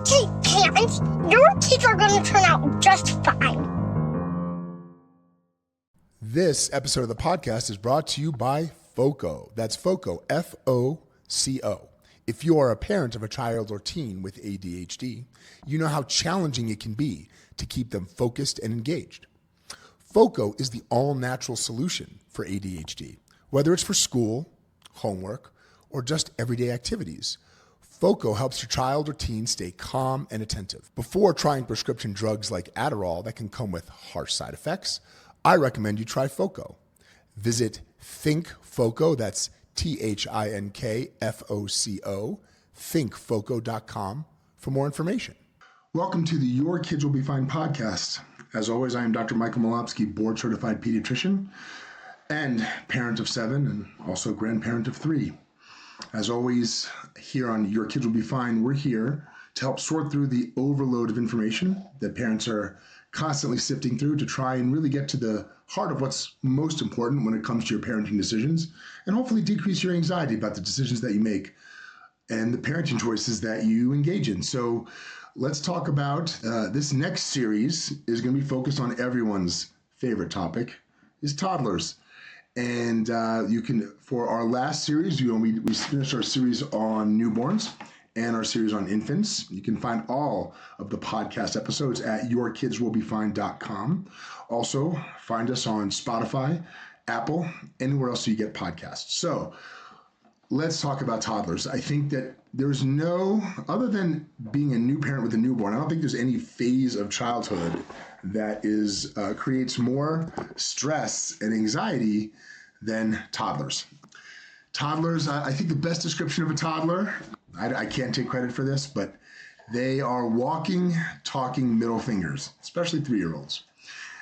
Okay, parents, your kids are going to turn out just fine. This episode of the podcast is brought to you by FOCO. That's FOCO, F-O-C-O. If you are a parent of a child or teen with ADHD, you know how challenging it can be to keep them focused and engaged. FOCO is the all-natural solution for ADHD, whether it's for school, homework, or just everyday activities. FOCO helps your child or teen stay calm and attentive. Before trying prescription drugs like Adderall that can come with harsh side effects, I recommend you try FOCO. Visit ThinkFOCO, that's ThinkFOCO, thinkfoco.com for more information. Welcome to the Your Kids Will Be Fine podcast. As always, I am Dr. Michael Malopsky, board-certified pediatrician and parent of 7 and also grandparent of 3. As always, here on Your Kids Will Be Fine, we're here to help sort through the overload of information that parents are constantly sifting through to try and really get to the heart of what's most important when it comes to your parenting decisions and hopefully decrease your anxiety about the decisions that you make and the parenting choices that you engage in. So let's talk about this next series is going to be focused on everyone's favorite topic, is toddlers. And you can, for our last series, we finished our series on newborns and our series on infants. You can find all of the podcast episodes at yourkidswillbefine.com. Also, find us on Spotify, Apple, anywhere else you get podcasts. So let's talk about toddlers. I think that there's no, other than being a new parent with a newborn, I don't think there's any phase of childhood that is creates more stress and anxiety than toddlers. Toddlers, I think the best description of a toddler, I can't take credit for this, but they are walking, talking middle fingers, especially 3-year-olds.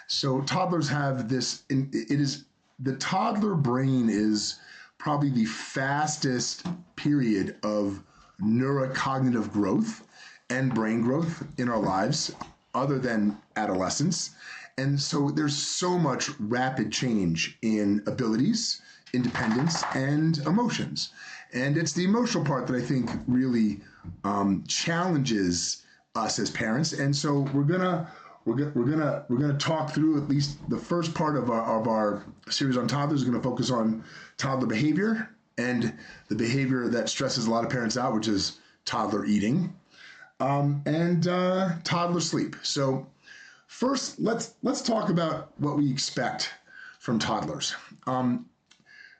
So toddlers have this, the toddler brain is probably the fastest period of neurocognitive growth and brain growth in our lives, other than adolescence. And so there's so much rapid change in abilities, independence, and emotions. And it's the emotional part that I think really challenges us as parents. And so we're gonna talk through at least the first part of our series on toddlers. Is going to focus on toddler behavior and the behavior that stresses a lot of parents out, which is toddler eating and toddler sleep. So first, let's talk about what we expect from toddlers.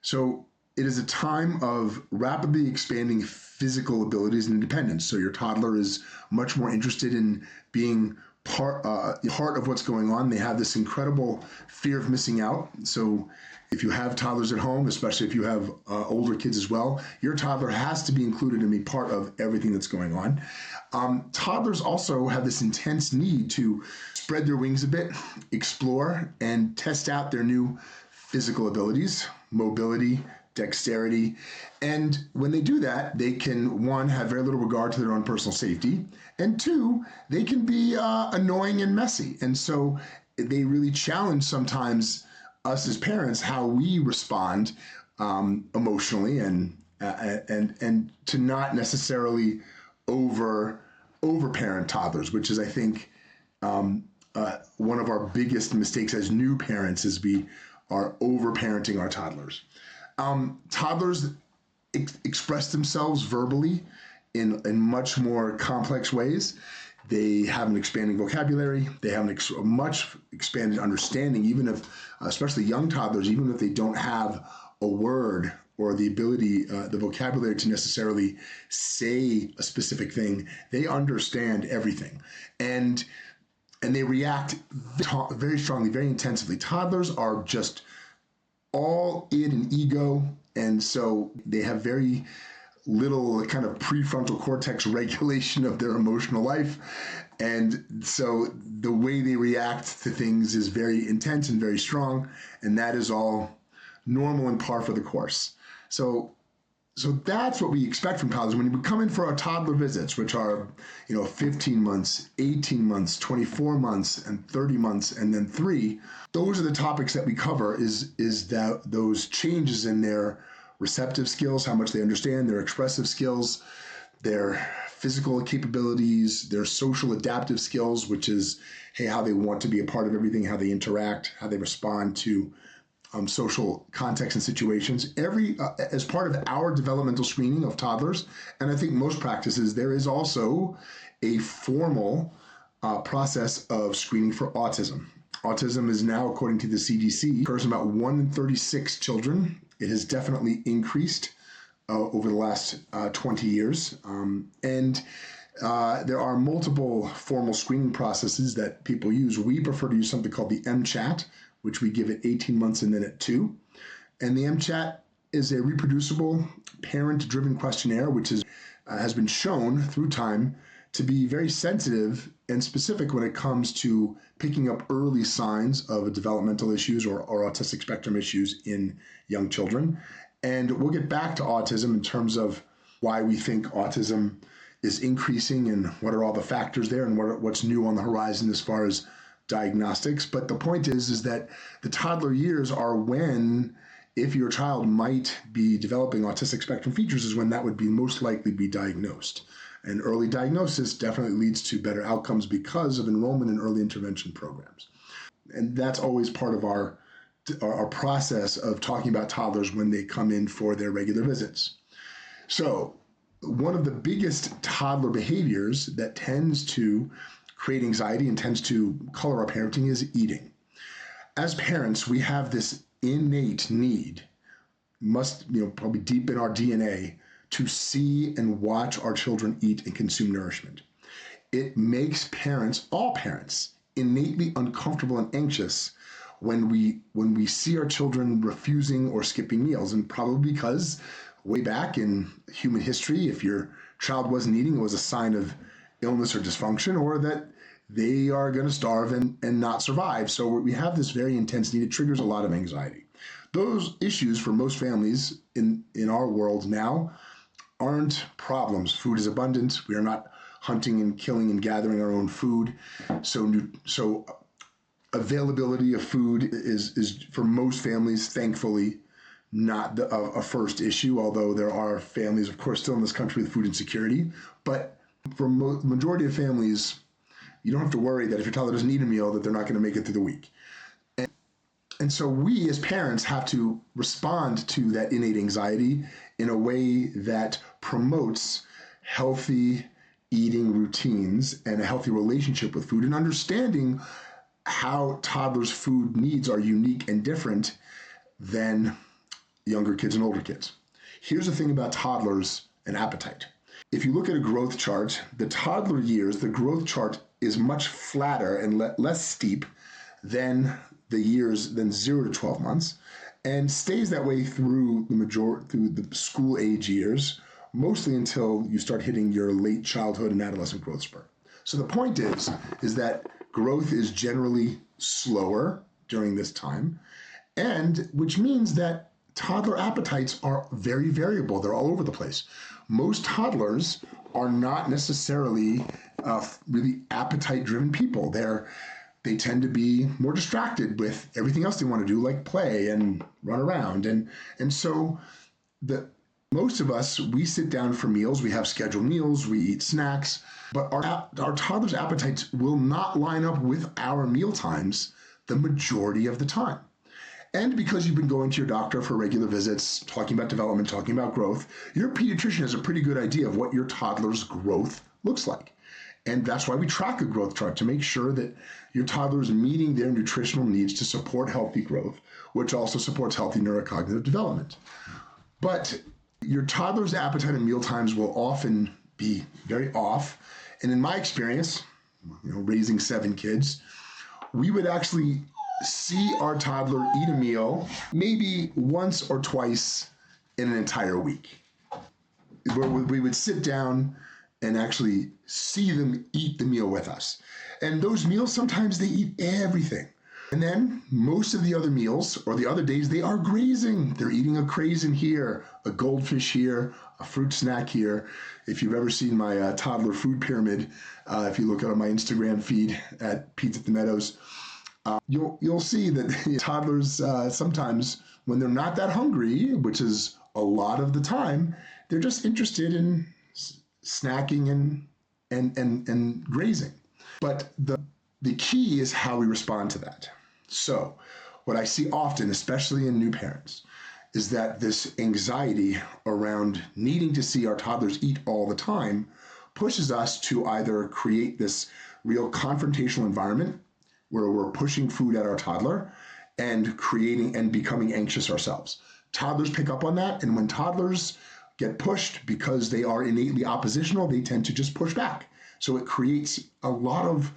So it is a time of rapidly expanding physical abilities and independence. So your toddler is much more interested in being part of what's going on. They have this incredible fear of missing out. So if you have toddlers at home, especially if you have older kids as well, your toddler has to be included and be part of everything that's going on. Toddlers also have this intense need to spread their wings a bit, explore, and test out their new physical abilities, mobility, dexterity. And when they do that, they can, 1, have very little regard to their own personal safety, and 2, they can be annoying and messy. And so they really challenge sometimes us as parents how we respond emotionally and to not necessarily overparent toddlers, which is, I think, one of our biggest mistakes as new parents is we are overparenting our toddlers. Toddlers express themselves verbally in much more complex ways. They have an expanding vocabulary. They have a much expanded understanding, even if, especially young toddlers, even if they don't have a word or the ability, the vocabulary to necessarily say a specific thing, they understand everything. And they react very strongly, very intensively. Toddlers are just all id and ego, and so they have very little kind of prefrontal cortex regulation of their emotional life. And so the way they react to things is very intense and very strong, and that is all normal and par for the course. So that's what we expect from toddlers. When we come in for our toddler visits, which are, 15 months, 18 months, 24 months, and 30 months, and then 3, those are the topics that we cover is that those changes in their receptive skills, how much they understand, their expressive skills, their physical capabilities, their social adaptive skills, which is, hey, how they want to be a part of everything, how they interact, how they respond to social contexts and situations. As part of our developmental screening of toddlers, and I think most practices, there is also a formal process of screening for autism. Autism is now, according to the CDC, occurs in about 1 in 36 children. It has definitely increased over the last 20 years. And there are multiple formal screening processes that people use. We prefer to use something called the MCAT, which we give at 18 months and then at 2. And the MCAT is a reproducible, parent-driven questionnaire, which has been shown through time to be very sensitive and specific when it comes to picking up early signs of developmental issues or autistic spectrum issues in young children. And we'll get back to autism in terms of why we think autism is increasing and what are all the factors there and what's new on the horizon as far as diagnostics. But the point is that the toddler years are when, if your child might be developing autistic spectrum features, is when that would be most likely be diagnosed. And early diagnosis definitely leads to better outcomes because of enrollment in early intervention programs. And that's always part of our process of talking about toddlers when they come in for their regular visits. So one of the biggest toddler behaviors that tends to create anxiety and tends to color our parenting is eating. As parents, we have this innate need, probably deep in our DNA, to see and watch our children eat and consume nourishment. It makes parents, all parents, innately uncomfortable and anxious when we see our children refusing or skipping meals, and probably because way back in human history, if your child wasn't eating, it was a sign of illness or dysfunction, or that they are going to starve and not survive. So we have this very intense need. It triggers a lot of anxiety. Those issues for most families in our world now aren't problems. Food is abundant. We are not hunting and killing and gathering our own food. So availability of food is for most families, thankfully, not a first issue, although there are families, of course, still in this country with food insecurity. But for majority of families, you don't have to worry that if your toddler doesn't eat a meal, that they're not going to make it through the week. And so we as parents have to respond to that innate anxiety in a way that promotes healthy eating routines and a healthy relationship with food, and understanding how toddlers' food needs are unique and different than younger kids and older kids. Here's the thing about toddlers and appetite. If you look at a growth chart, the toddler years, the growth chart is much flatter and less steep than the years than 0 to 12 months, and stays that way through the school age years, mostly until you start hitting your late childhood and adolescent growth spurt. So the point is that growth is generally slower during this time, and which means that toddler appetites are very variable. They're all over the place. Most toddlers are not necessarily really appetite-driven people. They tend to be more distracted with everything else they want to do, like play and run around. And so most of us, we sit down for meals, we have scheduled meals, we eat snacks, but our toddlers' appetites will not line up with our meal times the majority of the time. And because you've been going to your doctor for regular visits, talking about development, talking about growth, your pediatrician has a pretty good idea of what your toddler's growth looks like. And that's why we track a growth chart, to make sure that your toddler is meeting their nutritional needs to support healthy growth, which also supports healthy neurocognitive development. But your toddler's appetite and meal times will often be very off. And in my experience, raising 7 kids, we would actually see our toddler eat a meal maybe once or twice in an entire week, where we would sit down and actually see them eat the meal with us. And those meals, sometimes they eat everything. And then most of the other meals or the other days, they are grazing. They're eating a craisin here, a goldfish here, a fruit snack here. If you've ever seen my toddler food pyramid, if you look at my Instagram feed at Pete's at the Meadows, you'll see that toddlers sometimes, when they're not that hungry, which is a lot of the time, they're just interested in snacking and grazing. But the key is how we respond to that. So what I see often, especially in new parents, is that this anxiety around needing to see our toddlers eat all the time pushes us to either create this real confrontational environment where we're pushing food at our toddler and creating and becoming anxious ourselves. Toddlers pick up on that, and when toddlers get pushed because they are innately oppositional, they tend to just push back. So it creates a lot of,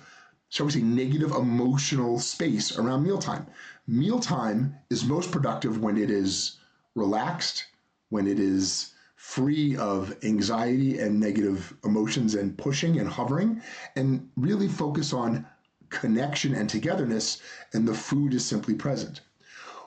shall we say, negative emotional space around mealtime. Mealtime is most productive when it is relaxed, when it is free of anxiety and negative emotions and pushing and hovering, and really focus on connection and togetherness, and the food is simply present.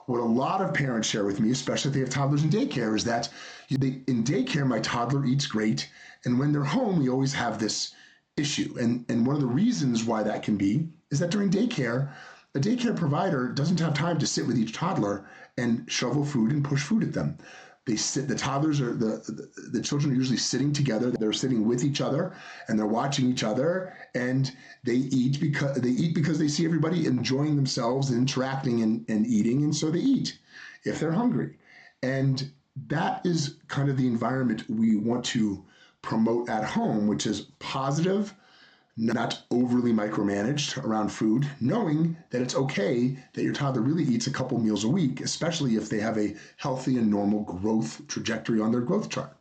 What a lot of parents share with me, especially if they have toddlers in daycare, is that in daycare, my toddler eats great, and when they're home, we always have this issue. And one of the reasons why that can be is that during daycare, a daycare provider doesn't have time to sit with each toddler and shovel food and push food at them. The toddlers are, the children are usually sitting together. They're sitting with each other and they're watching each other, and they eat because they see everybody enjoying themselves and interacting and eating, and so they eat if they're hungry. And that is kind of the environment we want to promote at home, which is positive, not overly micromanaged around food, knowing that it's okay that your toddler really eats a couple meals a week, especially if they have a healthy and normal growth trajectory on their growth chart.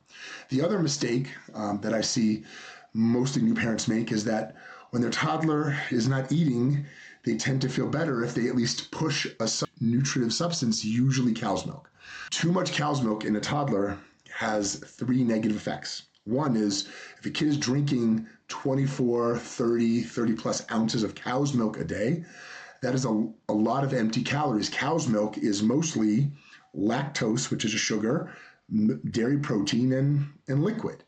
The other mistake that I see mostly new parents make is that when their toddler is not eating, they tend to feel better if they at least push a nutritive substance, usually cow's milk. Too much cow's milk in a toddler has 3 negative effects. One is if a kid is drinking 24, 30 plus ounces of cow's milk a day, that is a lot of empty calories. Cow's milk is mostly lactose, which is a sugar, dairy protein, and liquid.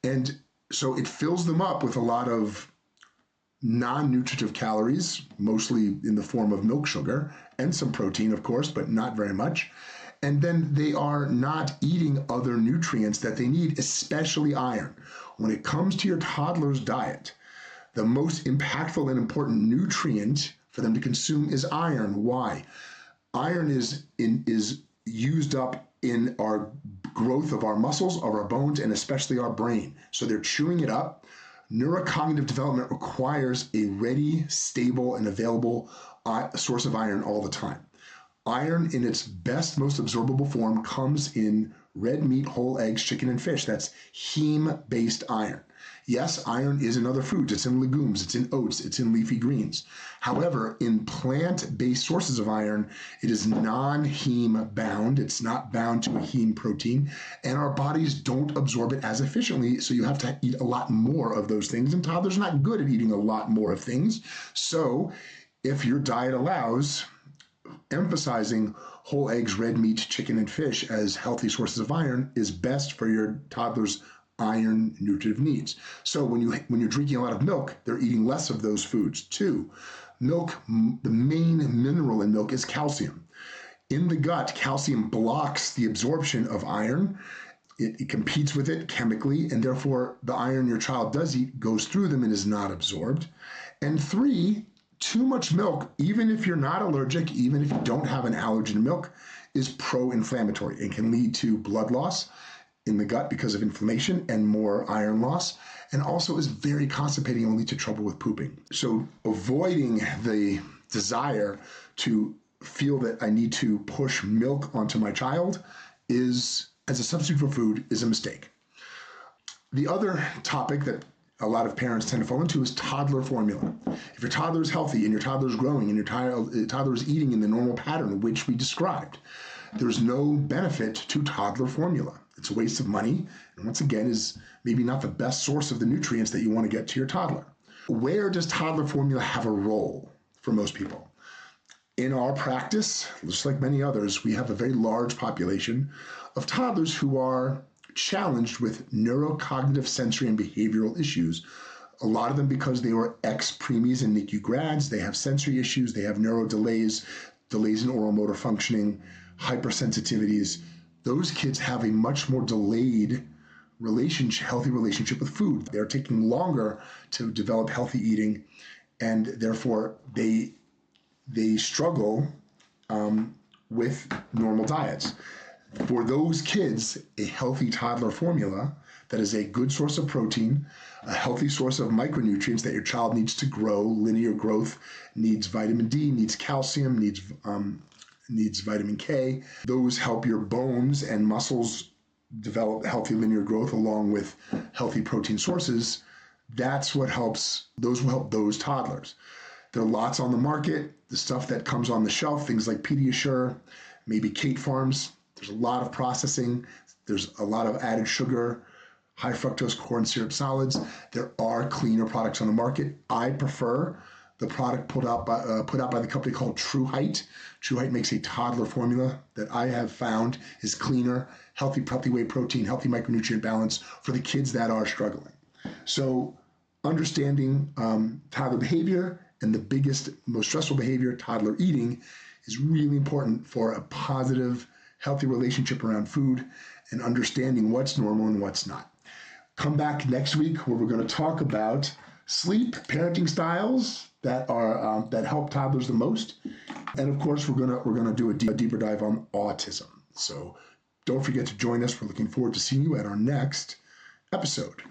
And so it fills them up with a lot of non-nutritive calories, mostly in the form of milk sugar, and some protein, of course, but not very much. And then they are not eating other nutrients that they need, especially iron. When it comes to your toddler's diet, the most impactful and important nutrient for them to consume is iron. Why? Iron is used up in our growth of our muscles, of our bones, and especially our brain. So they're chewing it up. Neurocognitive development requires a ready, stable, and available source of iron all the time. Iron in its best, most absorbable form comes in red meat, whole eggs, chicken, and fish. That's heme-based iron. Yes, iron is in other foods. It's in legumes, it's in oats, it's in leafy greens. However, in plant-based sources of iron, it is non-heme bound. It's not bound to a heme protein, and our bodies don't absorb it as efficiently, so you have to eat a lot more of those things, and toddlers are not good at eating a lot more of things. So if your diet allows, emphasizing whole eggs, red meat, chicken, and fish as healthy sources of iron is best for your toddler's iron nutritive needs. So when you're drinking a lot of milk, they're eating less of those foods. 2, milk, the main mineral in milk is calcium. In the gut, calcium blocks the absorption of iron. It competes with it chemically, and therefore the iron your child does eat goes through them and is not absorbed. And 3, too much milk, even if you're not allergic, even if you don't have an allergy to milk, is pro-inflammatory and can lead to blood loss in the gut because of inflammation and more iron loss, and also is very constipating and will lead to trouble with pooping. So avoiding the desire to feel that I need to push milk onto my child as a substitute for food is a mistake. The other topic that a lot of parents tend to fall into is toddler formula. If your toddler is healthy and your toddler is growing and your toddler is eating in the normal pattern which we described, there's no benefit to toddler formula. It's a waste of money, and once again is maybe not the best source of the nutrients that you want to get to your toddler. Where does toddler formula have a role for most people? In our practice, just like many others, we have a very large population of toddlers who are challenged with neurocognitive, sensory, and behavioral issues. A lot of them because they were ex-preemies and NICU grads. They have sensory issues. They have neuro delays in oral motor functioning, hypersensitivities. Those kids have a much more delayed healthy relationship with food. They're taking longer to develop healthy eating, and therefore they struggle with normal diets. For those kids, a healthy toddler formula that is a good source of protein, a healthy source of micronutrients that your child needs to grow, linear growth, needs vitamin D, needs calcium, needs vitamin K. Those help your bones and muscles develop healthy linear growth along with healthy protein sources. Those will help those toddlers. There are lots on the market. The stuff that comes on the shelf, things like Pediasure, maybe Kate Farms, there's a lot of processing. There's a lot of added sugar, high fructose corn syrup solids. There are cleaner products on the market. I prefer the product put out by the company called True Height. True Height makes a toddler formula that I have found is cleaner, healthy whey protein, healthy micronutrient balance for the kids that are struggling. So understanding toddler behavior and the biggest, most stressful behavior, toddler eating, is really important for a positive, healthy relationship around food and understanding what's normal and what's not. Come back next week where we're going to talk about sleep, parenting styles that are that help toddlers the most, and of course we're gonna do a deeper dive on autism. So don't forget to join us. We're looking forward to seeing you at our next episode.